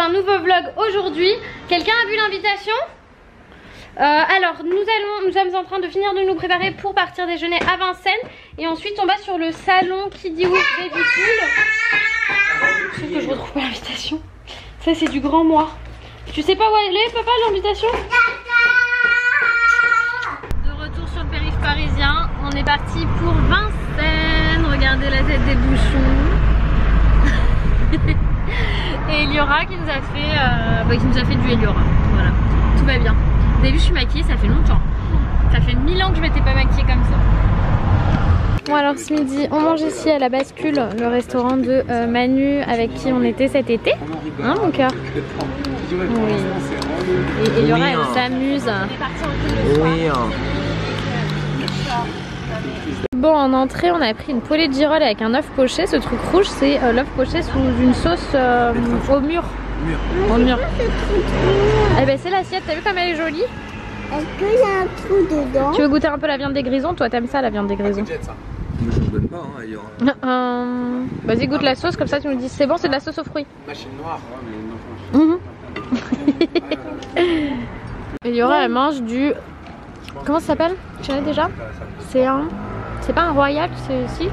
un nouveau vlog aujourd'hui. Quelqu'un a vu l'invitation? Alors nous sommes en train de finir de nous préparer pour partir déjeuner à Vincennes. Et ensuite on va sur le salon Kiddy Week Baby Pool. Sauf que je retrouve pas l'invitation. Ça c'est du grand moi. Tu sais pas où elle est, papa, l'invitation? De retour sur le périph' parisien. On est parti pour Vincennes. Regardez la tête des bouchons. Et Eliora qui nous a fait du Eliora. Voilà, tout va bien. Vous avez vu, je suis maquillée, ça fait longtemps. Ça fait 1000 ans que je m'étais pas maquillée comme ça. Bon alors ce midi, on mange ici à la bascule, le restaurant de Manu avec qui on était cet été. Hein mon cœur? Oui. Et Eliora elle s'amuse. Oui. Bon, en entrée, on a pris une poêlée de girolles avec un œuf poché. Ce truc rouge, c'est l'œuf poché sous une sauce au mûr. Au mûr. Eh ben, c'est l'assiette. T'as vu comme elle est jolie? Est-ce qu'il y a un trou dedans? Tu veux goûter un peu la viande des grisons? Toi, t'aimes ça, la viande des grisons? Je ne donne pas, hein, Vas-y, goûte la sauce, comme ça tu nous dis c'est bon, c'est de la sauce aux fruits. Machine noire, mais non. Eliora, elle mange du... Comment ça s'appelle? Tu connais déjà? C'est un... C'est pas un royal, c'est si?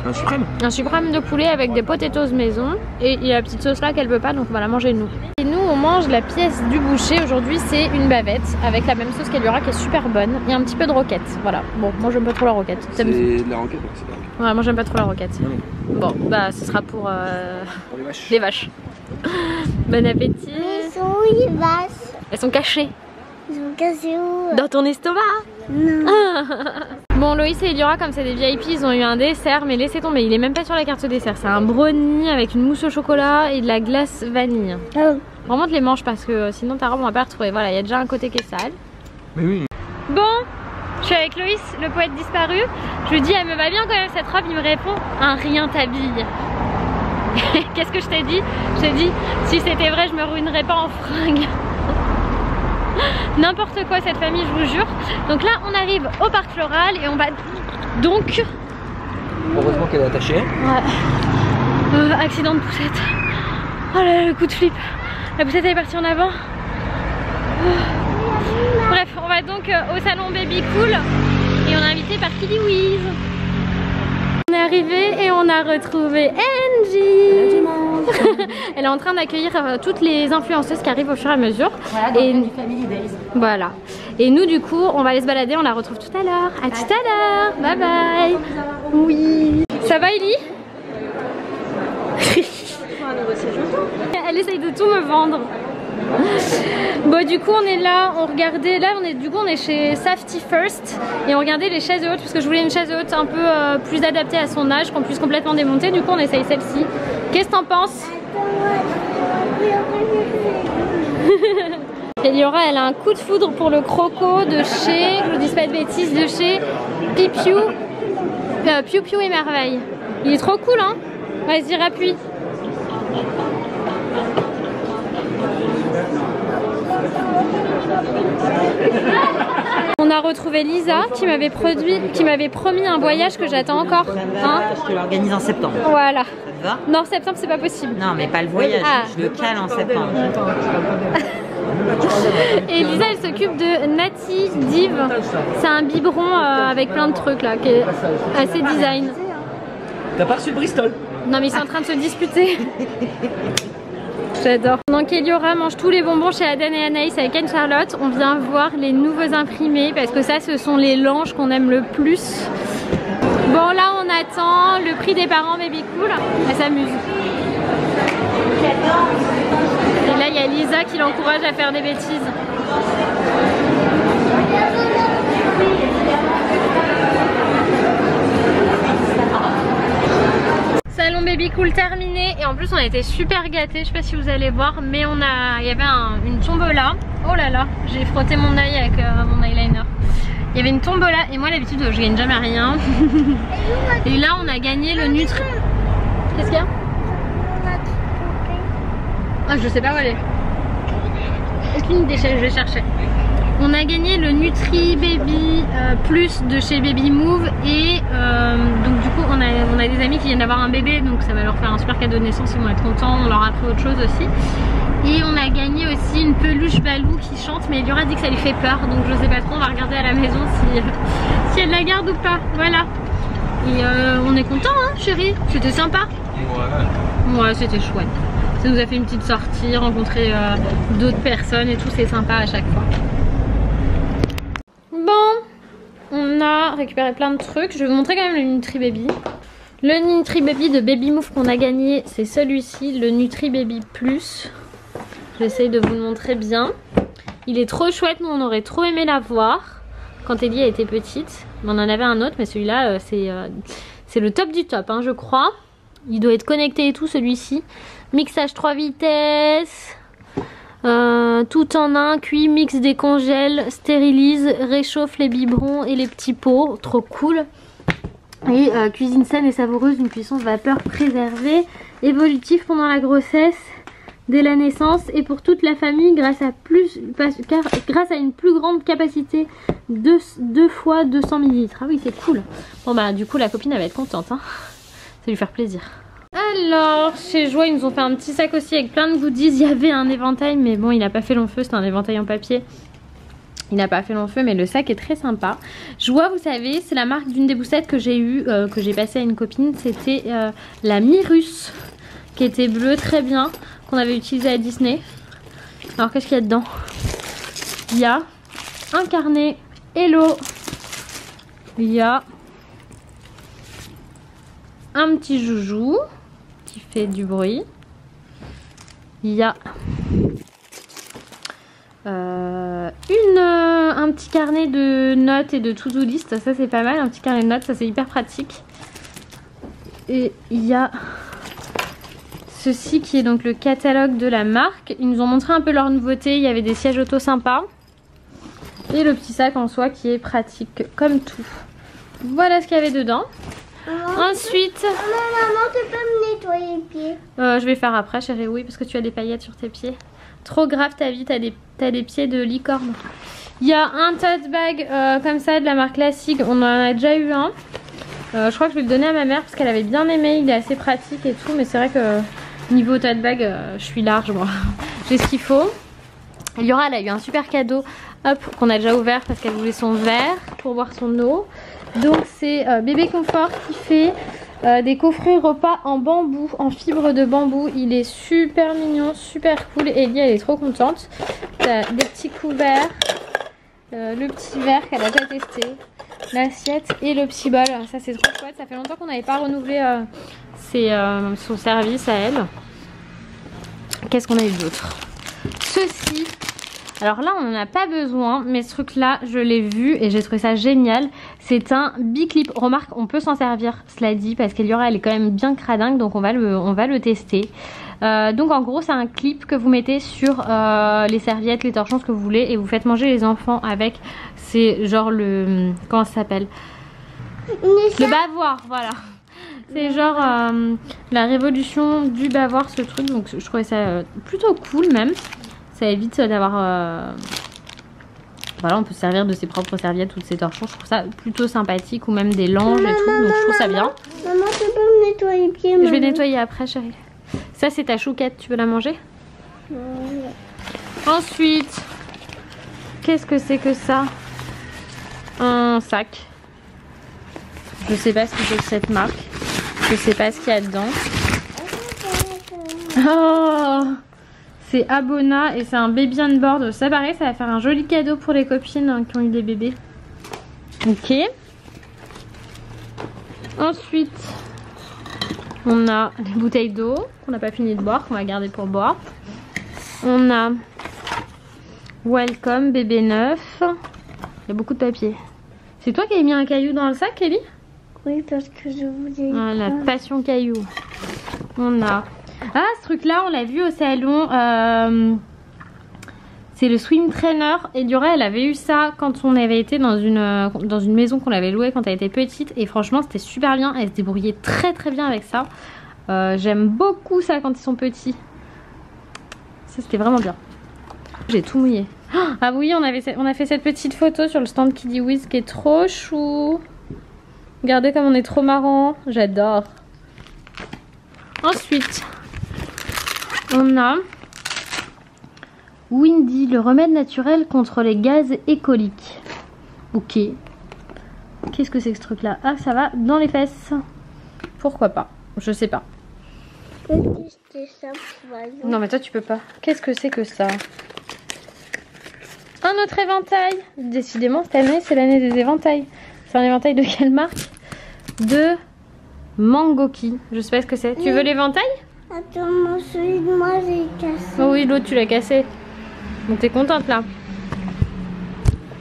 Un suprême? Un suprême de poulet avec des potatoes maison. Et il y a la petite sauce là qu'elle veut pas, donc on va la manger nous. Et nous, on mange la pièce du boucher. Aujourd'hui, c'est une bavette avec la même sauce qu'Eliora qui est super bonne. Et un petit peu de roquette. Voilà. Bon, moi j'aime pas trop la roquette. C'est de la roquette, donc c'est de la roquette. Ouais, moi j'aime pas trop la roquette. Bon, bah ce sera pour les vaches. Les vaches. Bon appétit. Ils sont où les vaches? Elles sont cachées. Ils sont cassés où? Dans ton estomac. Non. Bon, Loïs et Eliora, comme c'est des VIP, ils ont eu un dessert, mais laissez tomber, il est même pas sur la carte dessert. C'est un brownie avec une mousse au chocolat et de la glace vanille. Vraiment, te les manges parce que sinon ta robe on va pas la retrouver. Voilà, il y a déjà un côté qui est sale. Mais oui. Bon, je suis avec Loïs, le poète disparu. Je lui dis, elle me va bien quand même cette robe. Il me répond, un rien t'habille. Qu'est-ce que je t'ai dit? Je t'ai dit, si c'était vrai, je me ruinerais pas en fringues. N'importe quoi cette famille, je vous jure. Donc là on arrive au parc floral et on va donc... Heureusement qu'elle est attachée. Ouais. Accident de poussette. Oh là là, le coup de flip. La poussette elle est partie en avant. Bref, on va donc au salon Baby Cool et on est invité par Kiddy Week. On est arrivé et on a retrouvé Angie. Elle est en train d'accueillir toutes les influenceuses qui arrivent au fur et à mesure. Voilà, et Family Days. Voilà. Et nous du coup, on va aller se balader, on la retrouve tout à l'heure. À tout à l'heure. Bye bye. Oui. Ça va Ellie? Elle essaye de tout me vendre. Bon du coup on est là, on regardait, là on est chez Safety First et on regardait les chaises hautes parce que je voulais une chaise haute un peu plus adaptée à son âge, qu'on puisse complètement démonter. Du coup on essaye celle-ci. Qu'est-ce que t'en penses? Eliora elle a un coup de foudre pour le croco de chez, je vous dis pas de bêtises, de chez Piu Piu et Merveille. Il est trop cool hein. Vas-y rappuie. On a retrouvé Lisa qui m'avait promis un voyage que j'attends encore. Hein, je te l'organise en septembre. Voilà. Ça te va? Non, septembre c'est pas possible. Non, mais pas le voyage. Ah. Je le cale en septembre. Et Lisa elle s'occupe de Nati Div. C'est un biberon avec plein de trucs là qui est assez design. T'as pas reçu le Bristol? Non mais ils sont en train de se disputer. J'adore. Donc Eliora mange tous les bonbons chez Aden et Anaïs avec Anne-Charlotte. On vient voir les nouveaux imprimés parce que ça ce sont les langes qu'on aime le plus. Bon là on attend le prix des parents Baby Cool. Elle s'amuse. Et là il y a Lisa qui l'encourage à faire des bêtises. Salon Baby Cool terminé et en plus on a été super gâtés, je sais pas si vous allez voir mais il y avait une tombola. Oh là là, j'ai frotté mon œil avec mon eyeliner. Il y avait une tombola et moi d'habitude je gagne jamais rien. Et là on a gagné le Nutri. Qu'est-ce qu'il y a? Ah je sais pas où elle est. Aucune idée, je vais chercher. On a gagné le Nutri Baby Plus de chez Baby Move et donc du coup on a des amis qui viennent d'avoir un bébé, donc ça va leur faire un super cadeau de naissance, ils vont être contents. On leur a pris autre chose aussi Et on a gagné aussi une peluche Balou qui chante, mais Eliora dit que ça lui fait peur, donc je sais pas trop, on va regarder à la maison si elle la garde ou pas. Voilà. Et on est content hein chérie, c'était sympa. Ouais, c'était chouette. Ça nous a fait une petite sortie, rencontrer d'autres personnes et tout, c'est sympa à chaque fois. Bon, on a récupéré plein de trucs. Je vais vous montrer quand même le Nutri Baby. Le Nutri Baby de Baby Move qu'on a gagné, c'est celui-ci, le Nutri Baby Plus. J'essaye de vous le montrer bien. Il est trop chouette, nous on aurait trop aimé l'avoir quand Ellie était petite. Mais on en avait un autre, mais celui-là c'est le top du top hein, je crois. Il doit être connecté et tout celui-ci. Mixage 3 vitesses. Tout en un, cuit, mix, décongèle, stérilise, réchauffe les biberons et les petits pots. Trop cool. Et cuisine saine et savoureuse, une cuisson vapeur préservée, évolutive pendant la grossesse, dès la naissance et pour toute la famille grâce à une plus grande capacité de 2 fois 200 ml. Ah oui c'est cool. Bon bah du coup la copine elle va être contente hein. Ça va lui faire plaisir. Alors chez Joie ils nous ont fait un petit sac aussi avec plein de goodies. Il y avait un éventail mais bon il n'a pas fait long feu, c'était un éventail en papier. Il n'a pas fait long feu mais le sac est très sympa. Joie vous savez c'est la marque d'une des boussettes que j'ai eu, que j'ai passé à une copine. C'était la Mirus qui était bleue très bien, qu'on avait utilisée à Disney. Alors qu'est-ce qu'il y a dedans? Il y a un carnet Hello. Il y a un petit joujou qui fait du bruit. Il y a un petit carnet de notes et de to-do list. Ça c'est pas mal, un petit carnet de notes, ça c'est hyper pratique. Et il y a ceci qui est donc le catalogue de la marque. Ils nous ont montré un peu leurs nouveautés. Il y avait des sièges auto sympas. Et le petit sac en soi qui est pratique comme tout. Voilà ce qu'il y avait dedans. Ensuite... Maman, tu peux me nettoyer les pieds? Je vais faire après chérie, oui, parce que tu as des paillettes sur tes pieds. Trop grave ta vie, t'as des pieds de licorne. Il y a un tote bag comme ça de la marque classique. On en a déjà eu un. Je crois que je vais le donner à ma mère parce qu'elle avait bien aimé. Il est assez pratique et tout, mais c'est vrai que niveau tote bag, je suis large moi. J'ai ce qu'il faut. Eliora elle a eu un super cadeau, hop, qu'on a déjà ouvert parce qu'elle voulait son verre pour boire son eau. Donc c'est Bébé Confort qui fait des coffrets repas en bambou, en fibre de bambou. Il est super mignon, super cool. Ellie elle est trop contente. T'as des petits couverts, le petit verre qu'elle a déjà testé, l'assiette et le petit bol. Ça c'est trop chouette. Ça fait longtemps qu'on n'avait pas renouvelé son service à elle. Qu'est-ce qu'on a eu d'autre? Ceci. Alors là on n'en a pas besoin, mais ce truc là je l'ai vu et j'ai trouvé ça génial. C'est un biclip. Remarque on peut s'en servir, cela dit, parce qu'Eliora elle est quand même bien cradingue, donc on va le tester. Donc en gros c'est un clip que vous mettez sur les serviettes, les torchons, ce que vous voulez, et vous faites manger les enfants avec. C'est genre le... comment ça s'appelle? Le bavoir, voilà. C'est genre la révolution du bavoir ce truc, donc je trouvais ça plutôt cool même. Ça évite d'avoir... Voilà, on peut se servir de ses propres serviettes ou de ses torchons. Je trouve ça plutôt sympathique, ou même des langes et tout, donc je trouve ça bien. Maman, tu peux me nettoyer les pieds? Je vais nettoyer après chérie. Ça c'est ta chouquette, tu veux la manger? Ensuite, qu'est-ce que c'est que ça? Un sac. Je sais pas ce que c'est que cette marque. Je sais pas ce qu'il y a dedans. Oh, c'est Abona et c'est un baby on board. Ça pareil, ça va faire un joli cadeau pour les copines qui ont eu des bébés. Ok. Ensuite, on a les bouteilles d'eau qu'on n'a pas fini de boire, qu'on va garder pour boire. On a Welcome bébé neuf. Il y a beaucoup de papier. C'est toi qui as mis un caillou dans le sac, Kelly? Oui, parce que je voulais... Ah, la passion caillou. On a... Ah, ce truc-là, on l'a vu au salon. C'est le swing trainer. Et Eliora, elle avait eu ça quand on avait été dans une maison qu'on avait louée quand elle était petite. Et franchement, c'était super bien. Elle se débrouillait très très bien avec ça. J'aime beaucoup ça quand ils sont petits. Ça, c'était vraiment bien. J'ai tout mouillé. Ah oui, on a fait cette petite photo sur le stand Kiddy Wiz qui est trop chou. Regardez comme on est trop marrant. J'adore. Ensuite, on a Windy, le remède naturel contre les gaz et coliques. Ok. Qu'est-ce que c'est que ce truc là? Ah, ça va dans les fesses. Pourquoi pas? Je sais pas. Non mais toi tu peux pas. Qu'est-ce que c'est que ça? Un autre éventail. Décidément cette année c'est l'année des éventails. C'est un éventail de quelle marque? De Mangoki. Je sais pas ce que c'est. Tu veux l'éventail? Attends, celui de moi j'ai cassé. Oh oui, l'autre tu l'as cassé. Bon, t'es contente là.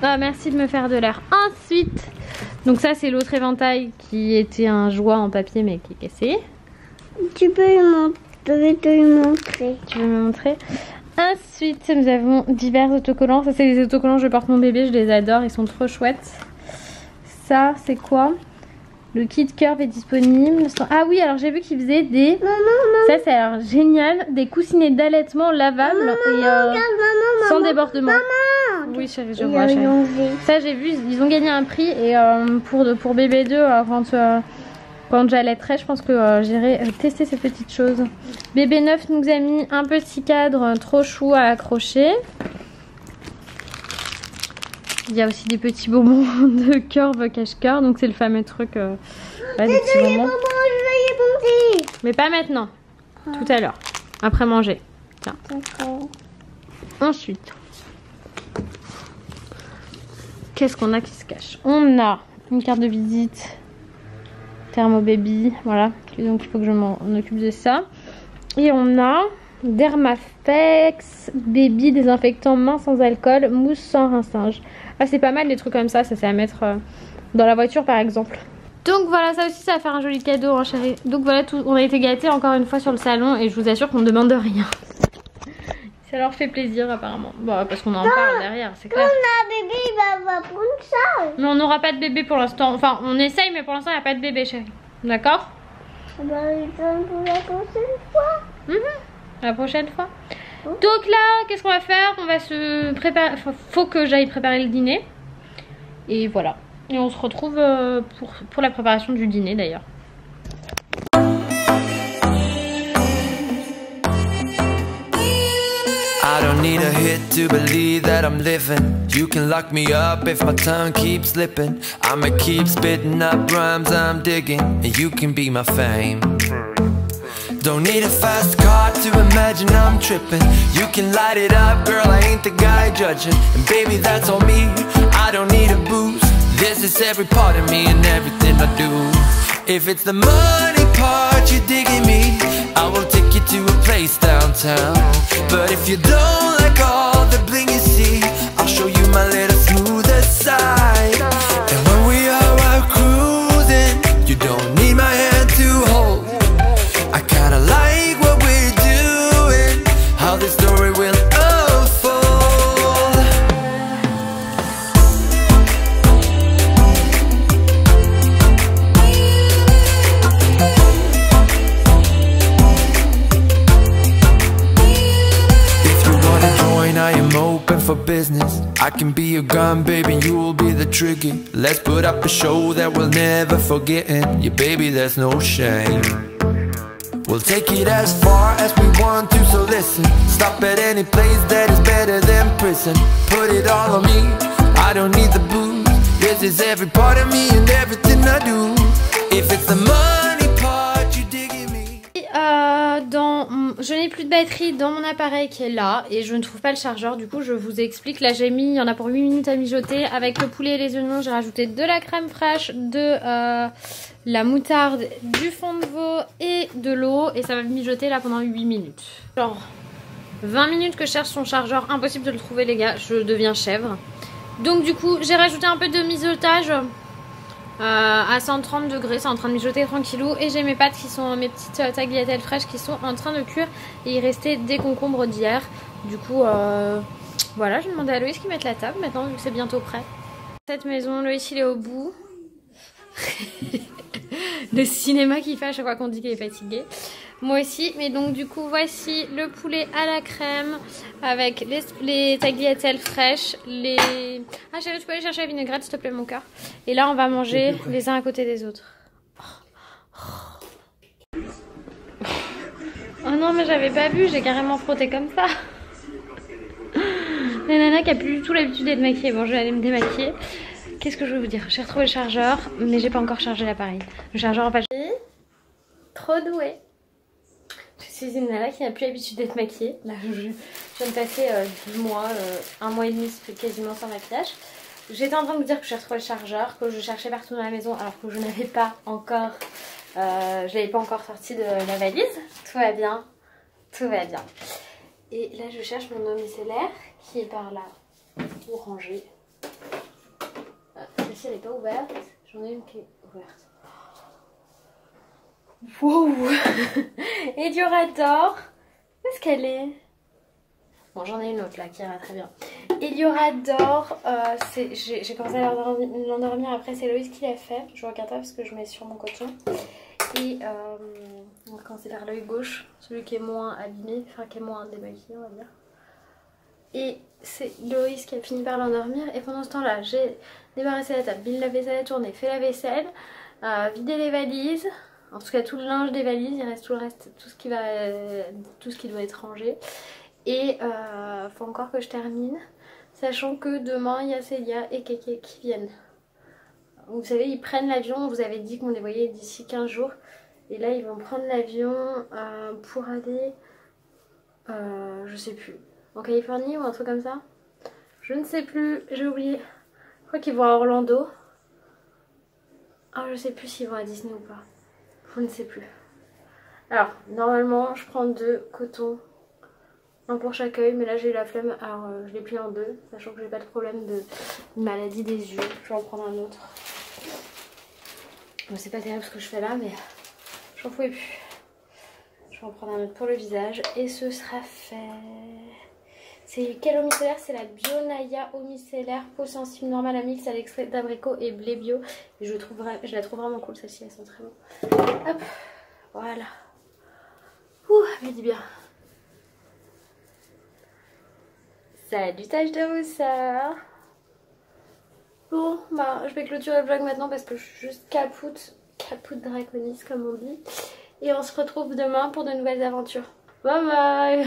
Ah, merci de me faire de l'air. Ensuite, donc ça c'est l'autre éventail qui était un joie en papier mais qui est cassé. Tu peux te lui montrer. Tu veux me montrer? Ensuite, nous avons divers autocollants. Ça c'est les autocollants Je porte mon bébé, je les adore, ils sont trop chouettes. Ça c'est quoi? Le kit curve est disponible. Ah oui, alors j'ai vu qu'ils faisaient des... Ça c'est alors génial, des coussinets d'allaitement lavables et sans débordement. Oui chérie, je vois chérie. Ça j'ai vu, ils ont gagné un prix et pour bébé 2 quand j'allaiterai, je pense que j'irai tester ces petites choses. Bébé 9 nous a mis un petit cadre trop chou à accrocher. Il y a aussi des petits bonbons de curve cache-cœur, donc c'est le fameux truc. Là, des petits bonbons. Mais pas maintenant, tout à l'heure, après manger. Tiens. Ensuite, qu'est-ce qu'on a qui se cache? On a une carte de visite, Thermo Baby, voilà. Donc il faut que je m'en occupe de ça. Et on a Dermafex Baby désinfectant main sans alcool, mousse sans rinçage. Ah, c'est pas mal des trucs comme ça, c'est à mettre dans la voiture par exemple. Donc voilà, ça aussi ça va faire un joli cadeau hein, chérie. Donc voilà, on a été gâtés encore une fois sur le salon et je vous assure qu'on ne demande rien. Ça leur fait plaisir apparemment. Bon, parce qu'on en parle derrière, c'est clair. On a un bébé, il va prendre ça. Mais on n'aura pas de bébé pour l'instant. Enfin, on essaye, mais pour l'instant, il n'y a pas de bébé chérie. D'accord? Bah, il donne pour la prochaine fois. La prochaine fois. Donc là, qu'est-ce qu'on va faire? On va se préparer. Faut que j'aille préparer le dîner. Et voilà. Et on se retrouve pour la préparation du dîner d'ailleurs. I don't need a hit to believe that I'm living. You can lock me up if my tongue keeps slipping. I'ma keep spitting up rhymes I'm digging, and you can be my fame. Don't need a fast car to imagine I'm tripping. You can light it up, girl, I ain't the guy judging. And baby, that's on me, I don't need a boost. This is every part of me and everything I do. If it's the money part you're digging me, I will take you to a place downtown. But if you don't like all the bling you see, I'll show you my little smoother side. And when we are out cruising, you don't need my hand to hold. I kinda like what we're doing, how this story will unfold. If you wanna join, I am open for business. I can be your gun, baby, you'll be the trigger. Let's put up a show that we'll never forget. Yeah, baby, there's no shame. We'll take it as far as we want to, so listen. Stop at any place that is better than prison. Put it all on me, I don't need the booze. This is every part of me and everything I do. If it's the money part you digging me. Je n'ai plus de batterie dans mon appareil qui est là et je ne trouve pas le chargeur. Du coup je vous explique. Là j'ai mis, il y en a pour 8 minutes à mijoter. Avec le poulet et les oignons, j'ai rajouté de la crème fraîche, de la moutarde, du fond de veau et de l'eau. Et ça va mijoter là pendant 8 minutes. Genre 20 minutes que je cherche son chargeur. Impossible de le trouver les gars, je deviens chèvre. Donc du coup j'ai rajouté un peu de mijotage à 130 degrés, c'est en train de mijoter tranquillou. Et j'ai mes pâtes qui sont, mes petites tagliatelles fraîches qui sont en train de cuire. Et il restait des concombres d'hier. Du coup voilà, je demandais à Loïs qu'il mette la table maintenant vu que c'est bientôt prêt. Cette maison, Loïs il est au bout. Le cinéma qu'il fait à chaque fois qu'on dit qu'il est fatigué. Moi aussi, mais donc du coup voici le poulet à la crème avec les tagliatelles fraîches, Ah chérie, tu peux aller chercher la vinaigrette s'il te plaît mon cœur. Et là on va manger les uns à côté des autres. Oh non mais j'avais pas vu, j'ai carrément frotté comme ça. La nana qui a plus du tout l'habitude d'être maquillée. Bon, je vais aller me démaquiller. Qu'est-ce que je vais vous dire? J'ai retrouvé le chargeur, mais j'ai pas encore chargé l'appareil. Le chargeur en fait. Trop douée. Je suis une nana qui n'a plus l'habitude d'être maquillée. Là, je viens de passer 2 mois, 1 mois et demi quasiment sans maquillage. J'étais en train de vous dire que j'ai retrouvé le chargeur, que je cherchais partout dans la maison alors que je n'avais pas encore, je l'avais pas encore sorti de la valise. Tout va bien, tout va bien. Et là, je cherche mon eau micellaire qui est par là, pour ranger. Celle-ci elle n'est pas ouverte, j'en ai une qui est ouverte. Wow. Eliorador, où est-ce qu'elle est? Bon, j'en ai une autre là qui ira très bien. Eliorador, j'ai commencé à l'endormir après, c'est Loïs qui l'a fait. Je regarde pas parce que je mets sur mon coton. Et on va commencer par l'œil gauche, celui qui est moins abîmé, enfin qui est moins démaquillé on va dire. Et c'est Loïs qui a fini par l'endormir. Et pendant ce temps-là, j'ai débarrassé la table, mis la vaisselle à tourner, fait la vaisselle, vidé les valises. En tout cas tout le linge des valises, il reste tout le reste, tout ce qui doit être rangé. Et faut encore que je termine, sachant que demain il y a Célia et Kéké qui viennent. Vous savez, ils prennent l'avion, vous avez dit qu'on les voyait d'ici 15 jours. Et là ils vont prendre l'avion pour aller, je sais plus, en Californie ou un truc comme ça. Je ne sais plus, j'ai oublié. Je crois qu'ils vont à Orlando. Ah, je sais plus s'ils vont à Disney ou pas. Je ne sais plus. Alors, normalement, je prends 2 cotons. Un pour chaque œil, mais là j'ai eu la flemme, alors je l'ai plié en 2, sachant que j'ai pas de problème de maladie des yeux. Je vais en prendre un autre. Bon, c'est pas terrible ce que je fais là, mais j'en pouvais plus. Je vais en prendre un autre pour le visage et ce sera fait. C'est quelle eau micellaire? C'est la Bionaya eau micellaire peau sensible normale à mix à l'extrait d'abricot et blé bio. Et je la trouve vraiment cool celle-ci, elle sent très bon. Hop, voilà. Ouh, elle me dit bien. Salutage de rousseur. Bon, bah je vais clôturer le vlog maintenant parce que je suis juste capoute draconis comme on dit. Et on se retrouve demain pour de nouvelles aventures. Bye bye.